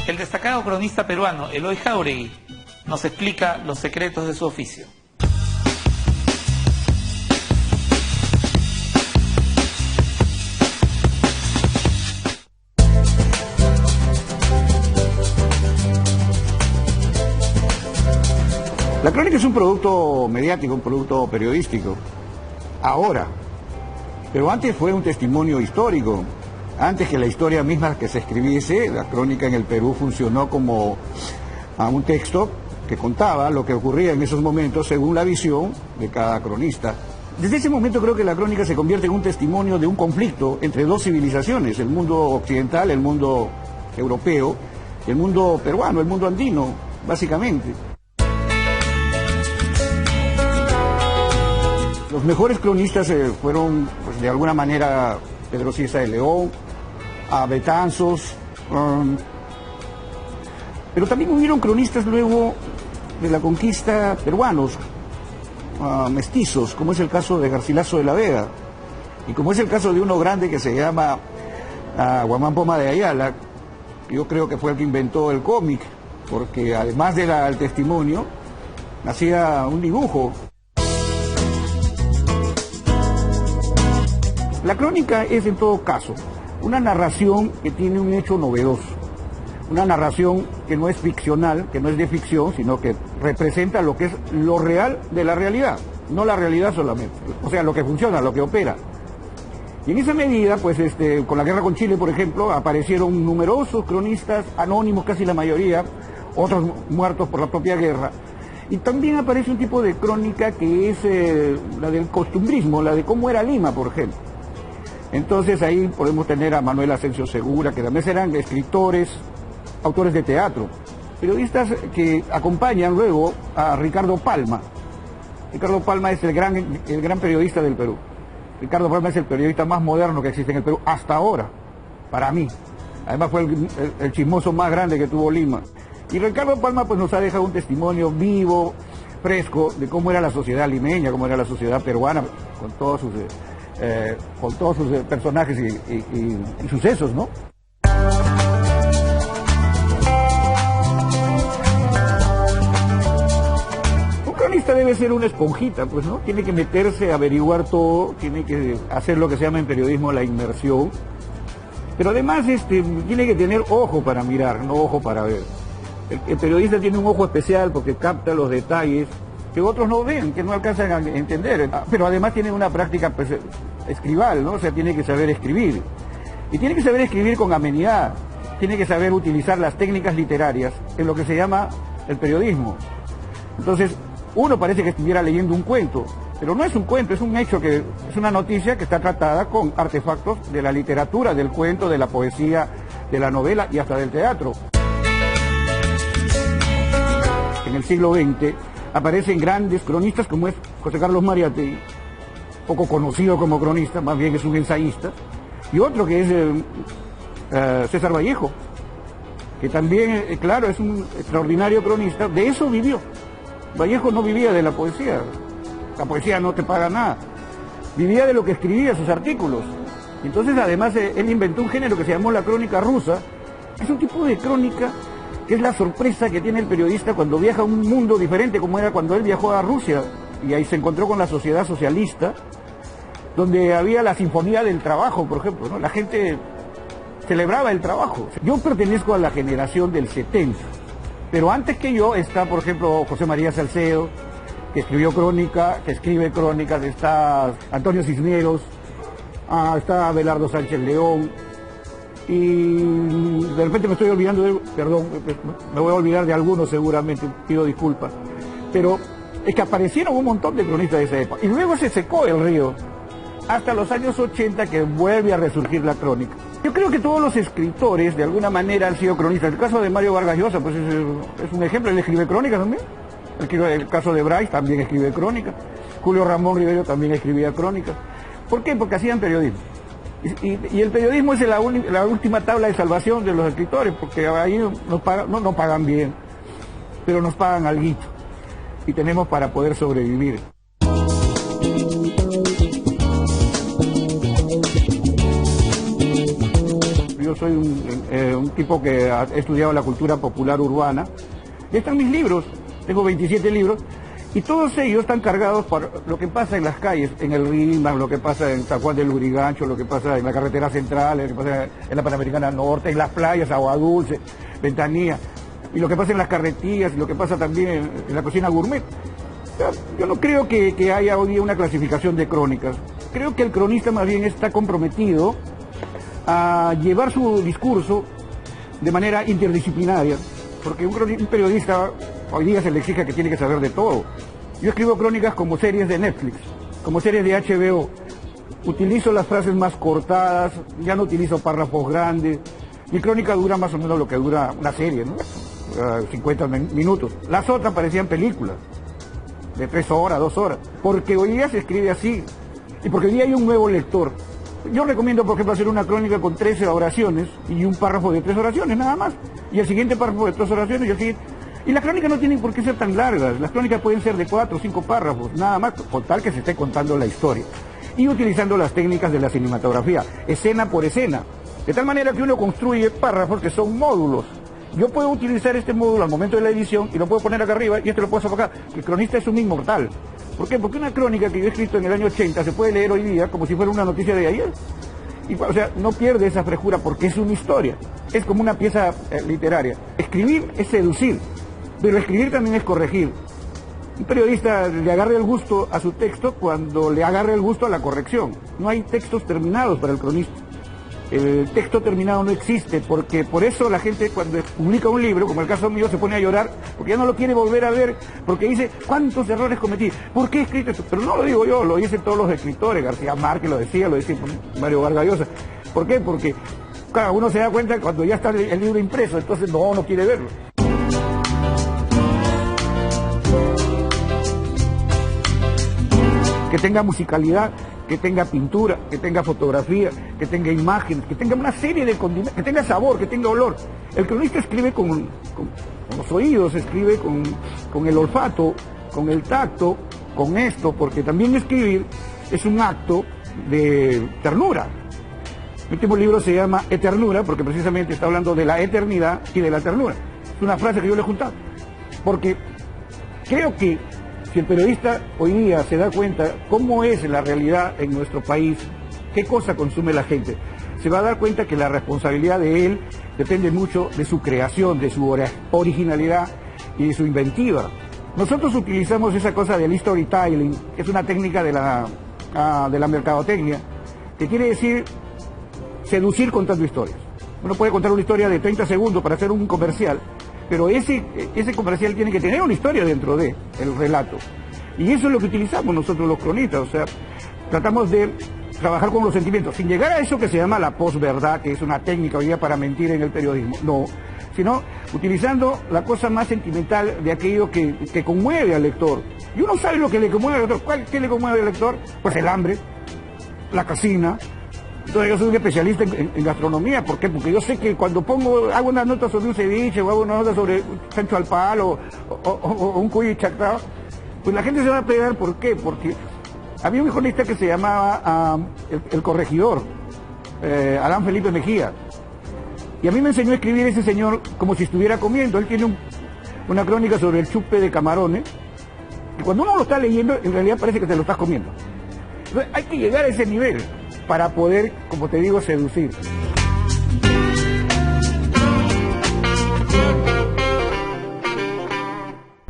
El destacado cronista peruano Eloy Jáuregui nos explica los secretos de su oficio. La crónica es un producto mediático, un producto periodístico, ahora, pero antes fue un testimonio histórico. Antes que la historia misma que se escribiese, la crónica en el Perú funcionó como un texto que contaba lo que ocurría en esos momentos según la visión de cada cronista. Desde ese momento creo que la crónica se convierte en un testimonio de un conflicto entre dos civilizaciones, el mundo occidental, el mundo europeo, el mundo peruano, el mundo andino, básicamente. Los mejores cronistas fueron, pues, de alguna manera, Pedro Cieza de León, a Betanzos, pero también hubieron cronistas luego de la conquista peruanos, mestizos, como es el caso de Garcilaso de la Vega, y como es el caso de uno grande que se llama Guamán Poma de Ayala. Yo creo que fue el que inventó el cómic, porque además del testimonio, hacía un dibujo. La crónica es, en todo caso, una narración que tiene un hecho novedoso, una narración que no es ficcional, que no es de ficción, sino que representa lo que es lo real de la realidad, no la realidad solamente, o sea, lo que funciona, lo que opera. Y en esa medida, pues con la guerra con Chile, por ejemplo, aparecieron numerosos cronistas anónimos, casi la mayoría, otros muertos por la propia guerra. Y también aparece un tipo de crónica que es la del costumbrismo, la de cómo era Lima, por ejemplo. Entonces ahí podemos tener a Manuel Asensio Segura, que también eran escritores, autores de teatro, periodistas que acompañan luego a Ricardo Palma. Ricardo Palma es el gran periodista del Perú. Ricardo Palma es el periodista más moderno que existe en el Perú hasta ahora, para mí. Además fue el chismoso más grande que tuvo Lima. Y Ricardo Palma pues nos ha dejado un testimonio vivo, fresco, de cómo era la sociedad limeña, cómo era la sociedad peruana, con todos sus personajes y sucesos, ¿no? Un cronista debe ser una esponjita, pues, ¿no? Tiene que meterse, averiguar todo, tiene que hacer lo que se llama en periodismo la inmersión, pero además tiene que tener ojo para mirar, no ojo para ver. El periodista tiene un ojo especial porque capta los detalles que otros no ven, que no alcanzan a entender, pero además tiene una práctica, pues, escribal, ¿no? O sea, tiene que saber escribir, y tiene que saber escribir con amenidad, tiene que saber utilizar las técnicas literarias en lo que se llama el periodismo. Entonces, uno parece que estuviera leyendo un cuento, pero no es un cuento, es un hecho, que es una noticia que está tratada con artefactos de la literatura, del cuento, de la poesía, de la novela y hasta del teatro. En el siglo XX aparecen grandes cronistas como es José Carlos Mariátegui, poco conocido como cronista, más bien es un ensayista, y otro que es César Vallejo, que también, claro, es un extraordinario cronista. De eso vivió. Vallejo no vivía de la poesía no te paga nada, vivía de lo que escribía, sus artículos. Entonces, además, él inventó un género que se llamó la crónica rusa, que es un tipo de crónica que es la sorpresa que tiene el periodista cuando viaja a un mundo diferente, como era cuando él viajó a Rusia, y ahí se encontró con la sociedad socialista, donde había la sinfonía del trabajo, por ejemplo, ¿no? La gente celebraba el trabajo. Yo pertenezco a la generación del 70, pero antes que yo está, por ejemplo, José María Salcedo, que escribió crónica, que escribe crónicas, está Antonio Cisneros, está Abelardo Sánchez León, y de repente me estoy olvidando perdón, me voy a olvidar de algunos seguramente, pido disculpas, pero es que aparecieron un montón de cronistas de esa época, y luego se secó el río, hasta los años 80 que vuelve a resurgir la crónica. Yo creo que todos los escritores de alguna manera han sido cronistas. El caso de Mario Vargas Llosa, pues es un ejemplo, él escribe crónicas también. El caso de Bryce también escribe crónicas. Julio Ramón Rivero también escribía crónicas. ¿Por qué? Porque hacían periodismo. Y el periodismo es la última tabla de salvación de los escritores, porque ahí no pagan bien, pero nos pagan alguito. Y tenemos para poder sobrevivir. yo soy un tipo que ha estudiado la cultura popular urbana. Y están mis libros, tengo 27 libros, y todos ellos están cargados por lo que pasa en las calles, en el Rímac, lo que pasa en San Juan del Lurigancho, lo que pasa en la carretera central, lo que pasa en la Panamericana Norte, en las playas, Agua Dulce, Ventanilla, y lo que pasa en las carretillas, y lo que pasa también en la cocina gourmet. Yo no creo que haya hoy día una clasificación de crónicas. Creo que el cronista más bien está comprometido a llevar su discurso de manera interdisciplinaria, porque un periodista hoy día se le exige que tiene que saber de todo. Yo escribo crónicas como series de Netflix, como series de HBO. Utilizo las frases más cortadas, ya no utilizo párrafos grandes. Mi crónica dura más o menos lo que dura una serie, ¿no? 50 minutos. Las otras parecían películas, de 3 horas, 2 horas, porque hoy día se escribe así, y porque hoy día hay un nuevo lector. Yo recomiendo, por ejemplo, hacer una crónica con 13 oraciones y un párrafo de 3 oraciones, nada más, y el siguiente párrafo de 3 oraciones y el siguiente. Y las crónicas no tienen por qué ser tan largas, las crónicas pueden ser de 4 o 5 párrafos, nada más, con tal que se esté contando la historia. Y utilizando las técnicas de la cinematografía, escena por escena, de tal manera que uno construye párrafos que son módulos. Yo puedo utilizar este módulo al momento de la edición y lo puedo poner acá arriba y este lo puedo sacar acá. El cronista es un inmortal. ¿Por qué? Porque una crónica que yo he escrito en el año 80 se puede leer hoy día como si fuera una noticia de ayer. Y, o sea, no pierde esa frescura porque es una historia. Es como una pieza literaria. Escribir es seducir, pero escribir también es corregir. Un periodista le agarre el gusto a su texto cuando le agarre el gusto a la corrección. No hay textos terminados para el cronista. El texto terminado no existe, porque por eso la gente cuando publica un libro, como el caso mío, se pone a llorar, porque ya no lo quiere volver a ver, porque dice, ¿cuántos errores cometí? ¿Por qué he escrito esto? Pero no lo digo yo, lo dicen todos los escritores, García Márquez lo decía Mario Vargas Llosa. ¿Por qué? Porque cada uno se da cuenta cuando ya está el libro impreso, entonces no quiere verlo. Que tenga musicalidad, que tenga pintura, que tenga fotografía, que tenga imágenes, que tenga una serie de condimentos, que tenga sabor, que tenga olor. El cronista escribe con los oídos, escribe con el olfato, con el tacto, con esto, porque también escribir es un acto de ternura. Mi último libro se llama Eternura, porque precisamente está hablando de la eternidad y de la ternura. Es una frase que yo le he juntado, porque creo que si el periodista hoy día se da cuenta cómo es la realidad en nuestro país, qué cosa consume la gente, se va a dar cuenta que la responsabilidad de él depende mucho de su creación, de su originalidad y de su inventiva. Nosotros utilizamos esa cosa del storytelling, que es una técnica de la mercadotecnia, que quiere decir seducir contando historias. Uno puede contar una historia de 30 segundos para hacer un comercial, pero ese comercial tiene que tener una historia dentro del relato. Y eso es lo que utilizamos nosotros los cronistas, o sea, tratamos de trabajar con los sentimientos, sin llegar a eso que se llama la posverdad, que es una técnica hoy día para mentir en el periodismo, no, sino utilizando la cosa más sentimental de aquello que conmueve al lector. Y uno sabe lo que le conmueve al lector. ¿Qué le conmueve al lector? Pues el hambre, la cocina. Entonces yo soy un especialista en gastronomía. ¿Por qué? Porque yo sé que cuando hago una nota sobre un ceviche o hago una nota sobre un chancho al palo o un cuy chactado, pues la gente se va a pegar. ¿Por qué? Porque había un cronista que se llamaba el Corregidor, Adán Felipe Mejía. Y a mí me enseñó a escribir ese señor como si estuviera comiendo. Él tiene una crónica sobre el chupe de camarones. Y cuando uno lo está leyendo, en realidad parece que te lo estás comiendo. Entonces hay que llegar a ese nivel para poder, como te digo, seducir.